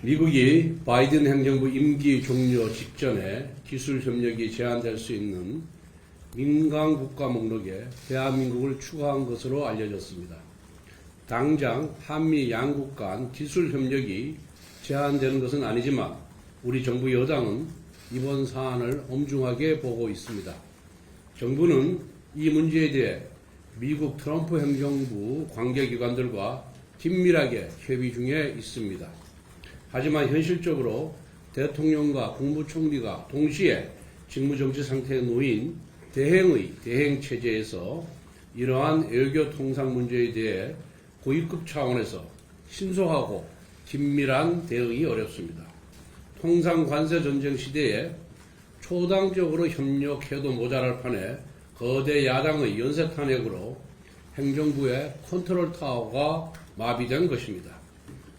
미국이 바이든 행정부 임기 종료 직전에 기술 협력이 제한될 수 있는 민간 국가 목록에 대한민국을 추가한 것으로 알려졌습니다. 당장 한미 양국 간 기술 협력이 제한되는 것은 아니지만 우리 정부 여당은 이번 사안을 엄중하게 보고 있습니다. 정부는 이 문제에 대해 미국 트럼프 행정부 관계기관들과 긴밀하게 협의 중에 있습니다. 하지만 현실적으로 대통령과 국무총리가 동시에 직무정지 상태에 놓인 대행체제에서 이러한 외교 통상 문제에 대해 고위급 차원에서 신속하고 긴밀한 대응이 어렵습니다. 통상 관세 전쟁 시대에 초당적으로 협력해도 모자랄 판에 거대 야당의 연쇄 탄핵으로 행정부의 컨트롤 타워가 마비된 것입니다.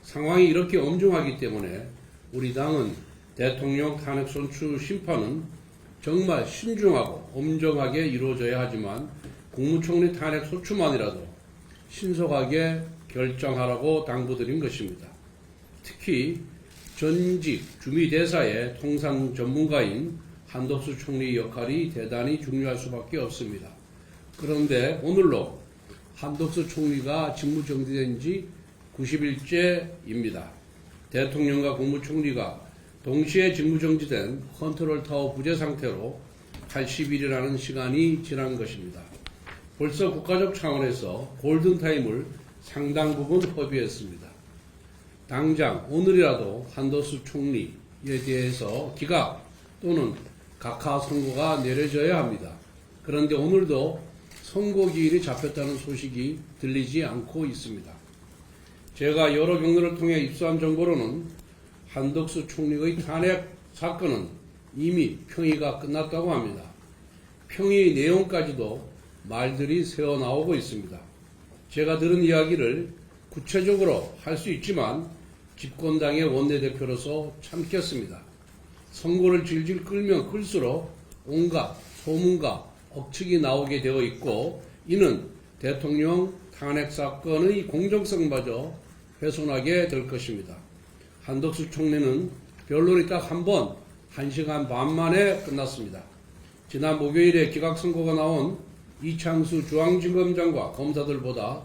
상황이 이렇게 엄중하기 때문에 우리 당은 대통령 탄핵 선출 심판은 정말 신중하고 엄정하게 이루어져야 하지만 국무총리 탄핵 소추만이라도 신속하게 결정하라고 당부드린 것입니다. 특히 전직 주미대사의 통상 전문가인 한덕수 총리 역할이 대단히 중요할 수밖에 없습니다. 그런데 오늘로 한덕수 총리가 직무정지된 지 90일째입니다. 대통령과 국무총리가 동시에 직무정지된 컨트롤타워 부재 상태로 80일이라는 시간이 지난 것입니다. 벌써 국가적 차원에서 골든타임을 상당 부분 허비했습니다. 당장 오늘이라도 한덕수 총리에 대해서 기각 또는 각하 선고가 내려져야 합니다. 그런데 오늘도 선고기일이 잡혔다는 소식이 들리지 않고 있습니다. 제가 여러 경로를 통해 입수한 정보로는 한덕수 총리의 탄핵 사건은 이미 평의가 끝났다고 합니다. 평의 내용까지도 말들이 새어나오고 있습니다. 제가 들은 이야기를 구체적으로 할 수 있지만 집권당의 원내대표로서 참겠습니다. 선고를 질질 끌면 끌수록 온갖 소문과 억측이 나오게 되어 있고 이는 대통령 탄핵 사건의 공정성마저 훼손하게 될 것입니다. 한덕수 총리는 변론이 딱 한 번 1시간 반 만에 끝났습니다. 지난 목요일에 기각선고가 나온 이창수 중앙지검장과 검사들보다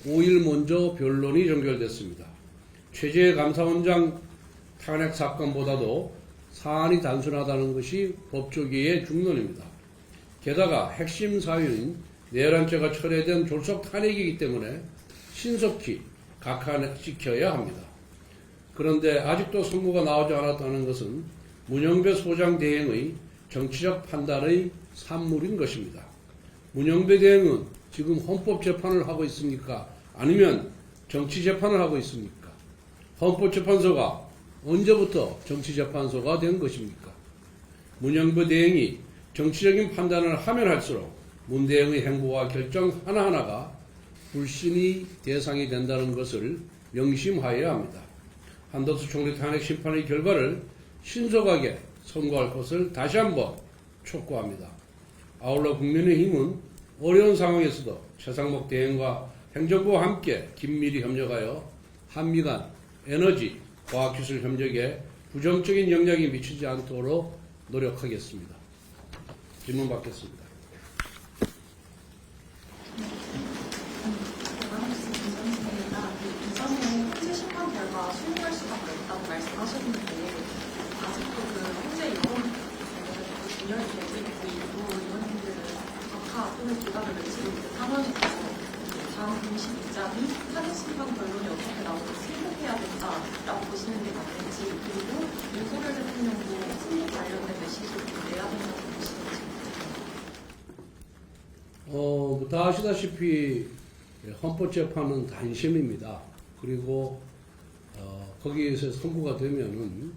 5일 먼저 변론이 종결됐습니다. 최재 감사원장 탄핵 사건보다도 사안이 단순하다는 것이 법조계의 중론입니다. 게다가 핵심 사유인 내란죄가 철회된 졸속 탄핵이기 때문에 신속히 각하시켜야 합니다. 그런데 아직도 선고가 나오지 않았다는 것은 문영배 소장 대행의 정치적 판단의 산물인 것입니다. 문영배 대행은 지금 헌법재판을 하고 있습니까? 아니면 정치재판을 하고 있습니까? 헌법재판소가 언제부터 정치재판소가 된 것입니까? 문영배 대행이 정치적인 판단을 하면 할수록 문 대행의 행보와 결정 하나하나가 불신의 대상이 된다는 것을 명심하여야 합니다. 한덕수 총리 탄핵 심판의 결과를 신속하게 선고할 것을 다시 한번 촉구합니다. 아울러 국민의힘은 어려운 상황에서도 최상목 대행과 행정부와 함께 긴밀히 협력하여 한미 간 에너지, 과학기술 협력에 부정적인 영향이 미치지 않도록 노력하겠습니다. 질문 받겠습니다. 이전에 현재 심판 결과 수용할 수밖에 없다고 말씀하셨는데 아직도 그 현재 여론 계획이 있고 의원님들은 각하 또는 기각을 외치고 있는 상황에서 다음 공식 입장이 탄핵 심판 결론이 어떻게 나오는지 승복해야 된다라고 보시는 게 맞는지 그리고 윤석열 대통령도 승복 관련된 메시지를 내야 된다고 보시는지. 다 아시다시피 헌법재판은 단심입니다. 그리고 거기에서 선고가 되면은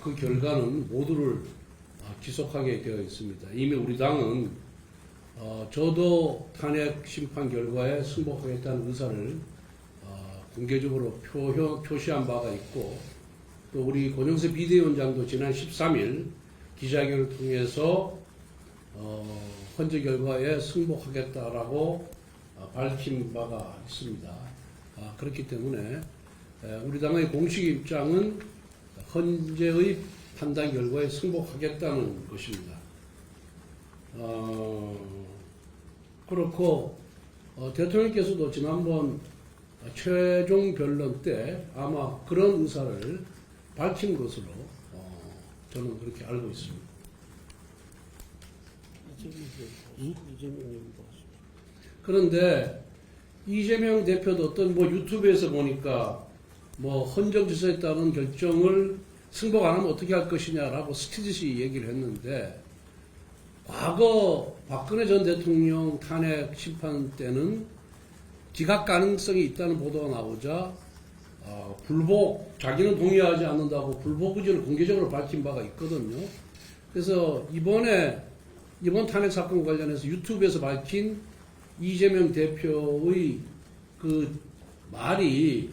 그 결과는 모두를 지속하게 되어 있습니다. 이미 우리 당은 저도 탄핵 심판 결과에 승복하겠다는 의사를 공개적으로 표시한 바가 있고 또 우리 권영세 비대위원장도 지난 13일 기자회견을 통해서 헌재 결과에 승복하겠다라고 밝힌 바가 있습니다. 그렇기 때문에 우리 당의 공식 입장은 헌재의 판단 결과에 승복하겠다는 것입니다. 그렇고 대통령께서도 지난번 최종 변론 때 아마 그런 의사를 밝힌 것으로 저는 그렇게 알고 있습니다. 그런데 이재명 대표도 어떤 유튜브에서 보니까 헌정지서에 따른 결정을 승복 안 하면 어떻게 할 것이냐라고 스치듯이 얘기를 했는데, 과거 박근혜 전 대통령 탄핵 심판 때는 기각 가능성이 있다는 보도가 나오자 자기는 동의하지 않는다고 불복 의지를 공개적으로 밝힌 바가 있거든요. 그래서 이번 탄핵 사건 관련해서 유튜브에서 밝힌 이재명 대표의 그 말이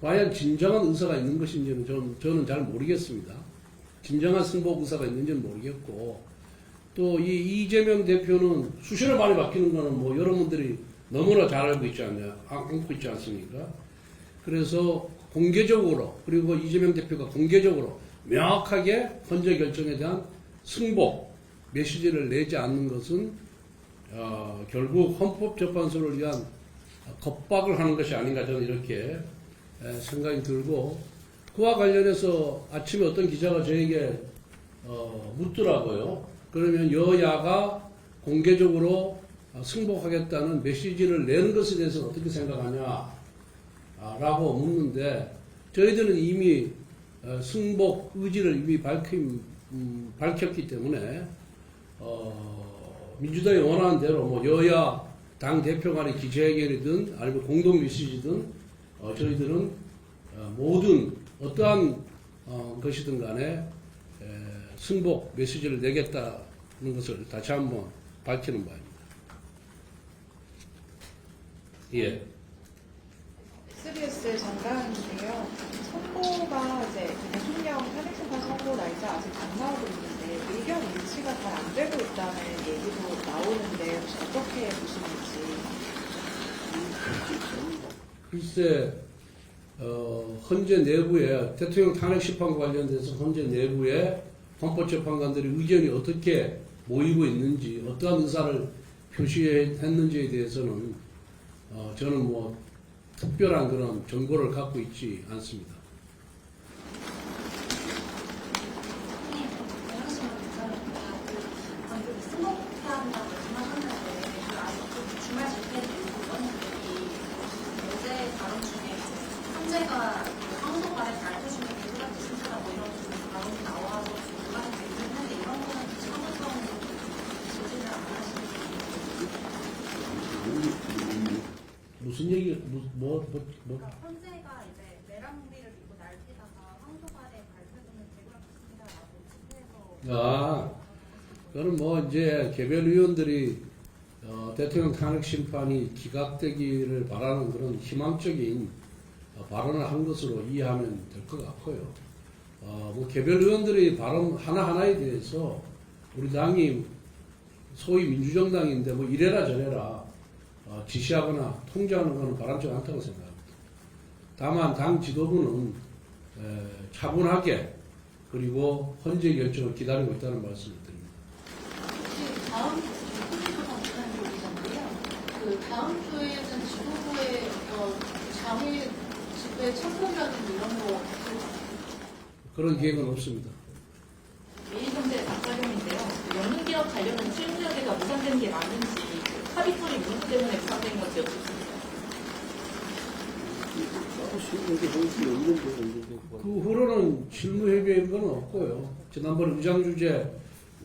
과연 진정한 의사가 있는 것인지는 저는 잘 모르겠습니다. 진정한 승복 의사가 있는지는 모르겠고, 또 이 이재명 대표는 수시로 말이 바뀌는 거는 여러분들이 너무나 잘 알고 있지 않습니까? 그래서 공개적으로, 그리고 이재명 대표가 공개적으로 명확하게 헌재 결정에 대한 승복 메시지를 내지 않는 것은 결국 헌법재판소를 위한 겁박을 하는 것이 아닌가, 저는 이렇게 생각이 들고, 그와 관련해서 아침에 어떤 기자가 저에게 묻더라고요. 그러면 여야가 공개적으로 승복하겠다는 메시지를 내는 것에 대해서 어떻게 생각하냐 라고 묻는데, 저희들은 이미 승복 의지를 이미 밝혔기 때문에 민주당이 원하는 대로 여야 당 대표 간의 기자회견이든 아니면 공동 메시지든 저희들은 모든 어떠한 것이든 간에 승복 메시지를 내겠다는 것을 다시 한번 밝히는 바입니다. 예. SBS 정가은인데요. 선고가 이제 대통령 탄핵심판 선고 날짜 아직 안 나오고 있는데 의견 일치가 잘 안 되고 있다는 얘기도 나오는데 혹시 어떻게 보시는지. 글쎄, 헌재 내부에 대통령 탄핵 심판 관련돼서 헌재 내부에 헌법재판관들의 의견이 어떻게 모이고 있는지, 어떠한 의사를 표시했는지에 대해서는 저는 특별한 그런 정보를 갖고 있지 않습니다. 헌재가 항소관에 발표 중에 개수같이 신청하 이런 발언이 나와서 논란이 되긴 했는데, 이런 거는 참을성 조지를 안 하시는. 무슨 얘기, 헌재가 이제 내란무리를 믿고 날뛰다가 항소관에 발표되는 제도가 비슷하다고 집회에서. 그거는 이제 개별 의원들이 대통령 탄핵 심판이 기각되기를 바라는 그런 희망적인 발언을 한 것으로 이해하면 될 것 같고요. 개별 의원들의 발언 하나하나에 대해서 우리 당이 소위 민주정당인데 이래라 저래라 지시하거나 통제하는 것은 바람직하지 않다고 생각합니다. 다만 당 지도부는 차분하게 그리고 헌재 결정을 기다리고 있다는 말씀을 드립니다. 다음 다음 주에는 지도부의 장애 집회 참석이라든지 이런 거 그런 계획은 없습니다. 미의경제 박사경인데요. 연금기업 관련한 실무조례가 무산된 게 맞는지, 합의소리 문구 때문에 무산된 건지 여쭙습니다. 그 후로는 실무협의인 건 없고요. 지난번 의장주재와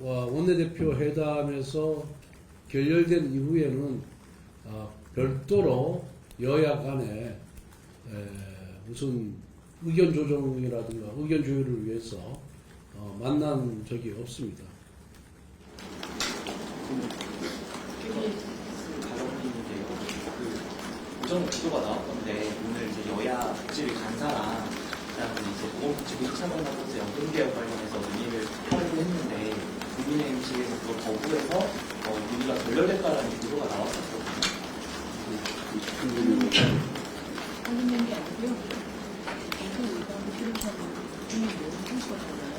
원내대표 회담에서 결렬된 이후에는 별도로 여야 간에 무슨 의견 조정이라든가 의견 조율을 위해서 만난 적이 없습니다. 가정인데요. 오전 기도가 나왔던데 오늘 이제 여야 복지위 간사랑 이제 보건복지부 차관하고서 연금개혁 관련해서 논의를 하려고 했는데 국민의힘 측에서 그걸 거부해서 논의가 결렬됐다라는 기도가 나왔었거든요. 확인된 게 아니고요. 기준이 무슨 거잖아요.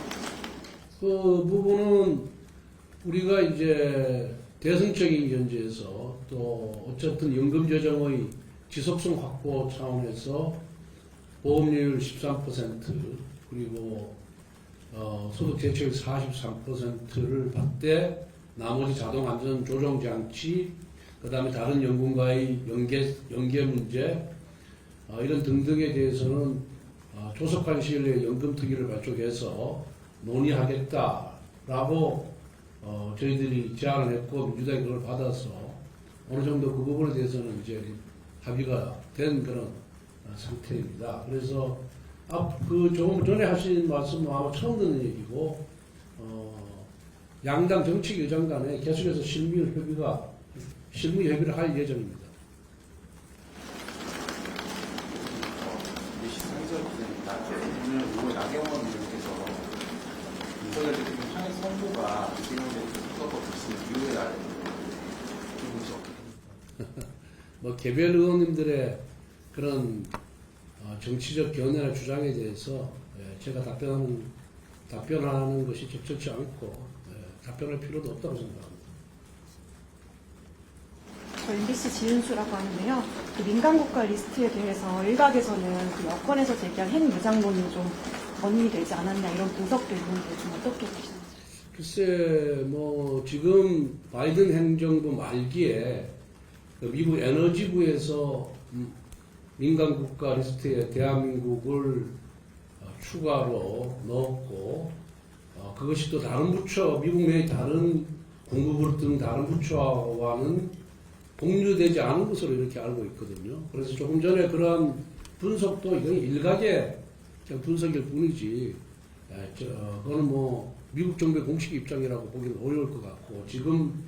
그 부분은 우리가 이제 대승적인 견지에서 또 어쨌든 연금 조정의 지속성 확보 차원에서 보험료율 13% 그리고 소득 대체율 43%를 받되 나머지 자동 안전 조정 장치 그다음에 다른 연금과의 연계 문제 이런 등등에 대해서는 조속한 시일 내에 연금 특위를 발족해서 논의하겠다라고 저희들이 제안을 했고 민주당이 그걸 받아서 어느 정도 그 부분에 대해서는 이제 합의가 된 그런 상태입니다. 그래서 그 조금 전에 하신 말씀은 아마 처음 듣는 얘기고 양당 정책 의장 간에 계속해서 실무 협의를 할 예정입니다. 오늘 5월 나경원 의원께서 윤석열 대통령 탄핵 선고가 이재명 대통령 선거법 있으면 이후에 나는 기분이 어떻게 됩니까? 뭐 개별 의원님들의 그런 정치적 견해나 주장에 대해서 제가 답변하는 것이 적절치 않고 답변할 필요도 없다고 생각합니다. 저 MBC 지은수라고 하는데요. 그 민간국가 리스트에 대해서 일각에서는 그 여권에서 제기한 핵무장론이 좀 원인이 되지 않았냐 이런 분석도 있는데 좀 어떻게 보시나요? 글쎄, 뭐 지금 바이든 행정부 말기에 그 미국 에너지부에서 민간국가 리스트에 대한민국을 추가로 넣었고 그것이 또 다른 부처, 미국 내의 다른 공급을 등 다른 부처와는 공유되지 않은 것으로 이렇게 알고 있거든요. 그래서 조금 전에 그러한 분석도 이건 일각의 그냥 분석일 뿐이지, 그거는 뭐 미국 정부의 공식 입장이라고 보기는 어려울 것 같고, 지금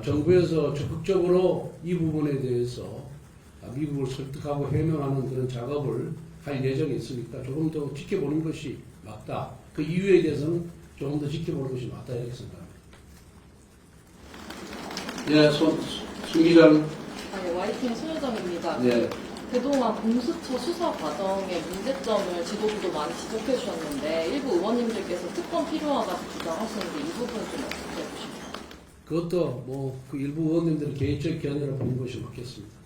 정부에서 적극적으로 이 부분에 대해서 미국을 설득하고 해명하는 그런 작업을 할 예정이 있으니까 조금 더 지켜보는 것이 맞다. 그 이유에 대해서는 조금 더 지켜보는 것이 맞다 이렇게 생각합니다. 예, 손 기자는. 네, YTN 손효정입니다. 네. 그동안 공수처 수사 과정의 문제점을 지도부도 많이 지적해 주셨는데 일부 의원님들께서 특검 필요하다고 주장하시는데 이 부분 좀 어떻게 보십니까? 그것도 뭐 그 일부 의원님들의 개인적 견해를 보는 것이 맞겠습니다.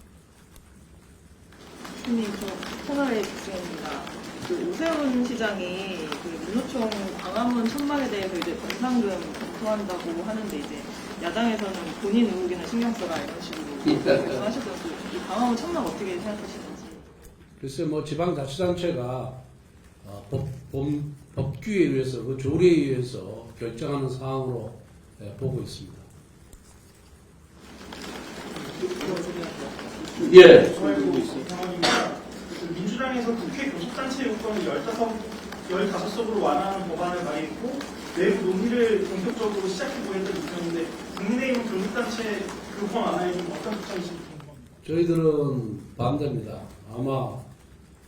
선생님, 저 코너의 주제입니다. 그 오세훈 시장이 그 민노총 광화문 천막에 대해서 이제 변상금 검토한다고 하는데 이제 야당에서는 본인 의혹이나 신경 써라 이런 식으로 말씀하셨던데 이 광화문 천막 어떻게 생각하시는지? 글쎄 뭐 지방자치단체가 법규에 의해서 그 조례에 의해서 결정하는 사항으로 보고 있습니다. 예. 민주당에서 국회 교섭단체 요건을 15석으로 완화하는 법안을 발의했고 내부 논의를 본격적으로 시작해보겠다고 있었는데 국민의힘 교섭단체 요건 완화에 좀 어떤 입장이신지 궁금합니다. 저희들은 반대입니다. 아마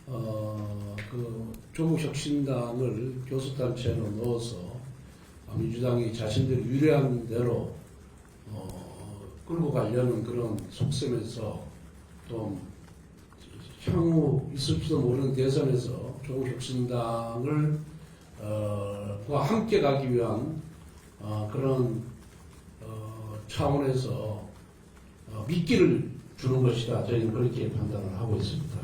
그 조국혁신당을 교섭단체로 넣어서 민주당이 자신들이 유리한 대로 끌고 가려는 그런 속셈에서 좀 향후 있을지도 모르는 대선에서 조국혁신당을 과 함께 가기 위한 그런 차원에서 미끼를 주는 것이다. 저희는 그렇게 판단을 하고 있습니다.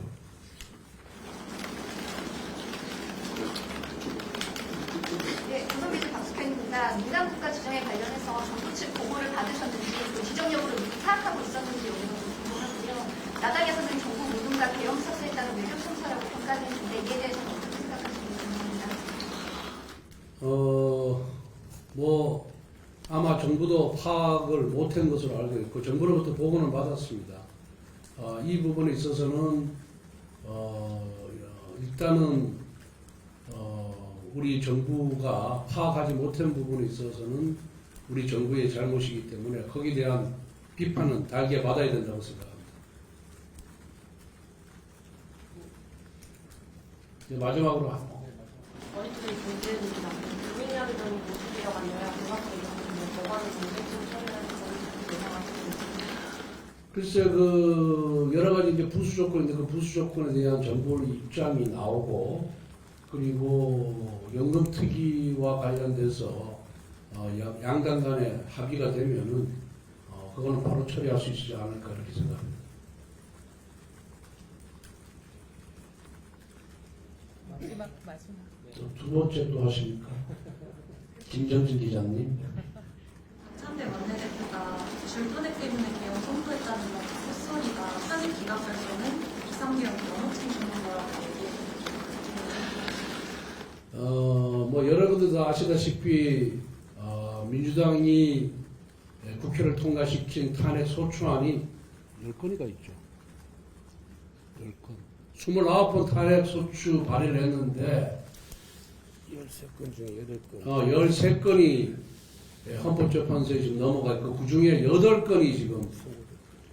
네, 조선비즈 박숙현입니다. 민간국가 지정에 관련해서 정부 측 보고를 받으셨는지 그 지정 여부를 미리 파악하고 있었는지 여기서 궁금하고요. 야당에서는 정부 모든가 대형 사수에 따른 외교 청사라고 평가를 했는데 이에 대해서는 어떻게 생각하시는지 궁금합니다. 뭐 아마 정부도 파악을 못한 것으로 알고 있고 정부로부터 보고는 받았습니다. 이 부분에 있어서는 일단은 우리 정부가 파악하지 못한 부분에 있어서는 우리 정부의 잘못이기 때문에 거기에 대한 비판은 달게 받아야 된다고 생각합니다. 이제 마지막으로 머리털이 문제입니다. 국민의힘은 모두개혁 아니면 공학적 이런 법안을 정책적 처리하면서 예상하시는지. 글쎄, 그, 여러 가지 이제 부수 조건인데 그 부수 조건에 대한 정부 입장이 나오고, 그리고 연금특위와 관련돼서 양당 간에 합의가 되면은 그거는 바로 처리할 수 있지 않을까 이렇게 생각합니다. 마지막 말씀. 두 번째 또 하십니까? 김정진 기자님. 박찬대 원내대표가 줄터넥 때문에 개헌 선포했다는 헛소리가 사실 기각설서는 비상계엄 면허증 주는 거라고 얘기했습니다. 뭐 여러분들도 아시다시피 민주당이 국회를 통과시킨 탄핵 소추안이 10건이가 있죠. 10건. 29번 탄핵 소추 발의를 했는데 13건 중에 8건. 13건이 헌법재판소에 지금 넘어가 있고 그 중에 8건이 지금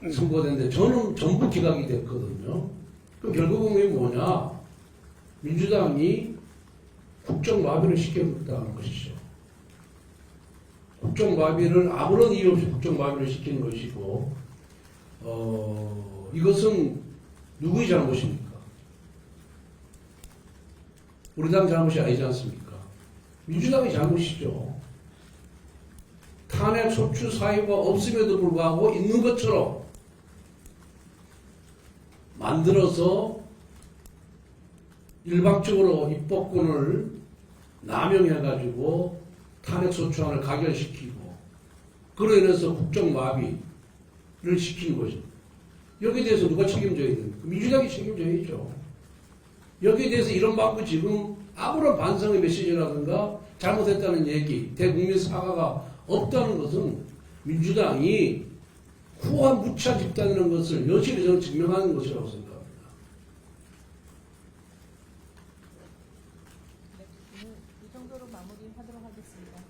선고됐는데 저는 전부 기각이 됐거든요. 그럼 결국은 이게 뭐냐? 민주당이 국정마비를 시켰다는 것이죠. 국정마비를 아무런 이유 없이 국정마비를 시키는 것이고 이것은 누구의 잘못입니까? 우리 당 잘못이 아니지 않습니까? 민주당의 잘못이죠. 탄핵 소추 사유가 없음에도 불구하고 있는 것처럼 만들어서 일방적으로 입법권을 남용해가지고 탄핵 소추안을 가결시키고 그로 인해서 국정마비를 시킨 거죠. 여기에 대해서 누가 책임져야 됩니까? 민주당이 책임져야죠. 여기에 대해서 이런 방구 지금 아무런 반성의 메시지라든가 잘못했다는 얘기, 대국민 사과가 없다는 것은 민주당이 후한 무차 집단이라는 것을 여실히 저는 증명하는 것이라고 생각합니다. 이 정도로 마무리하도록 하겠습니다.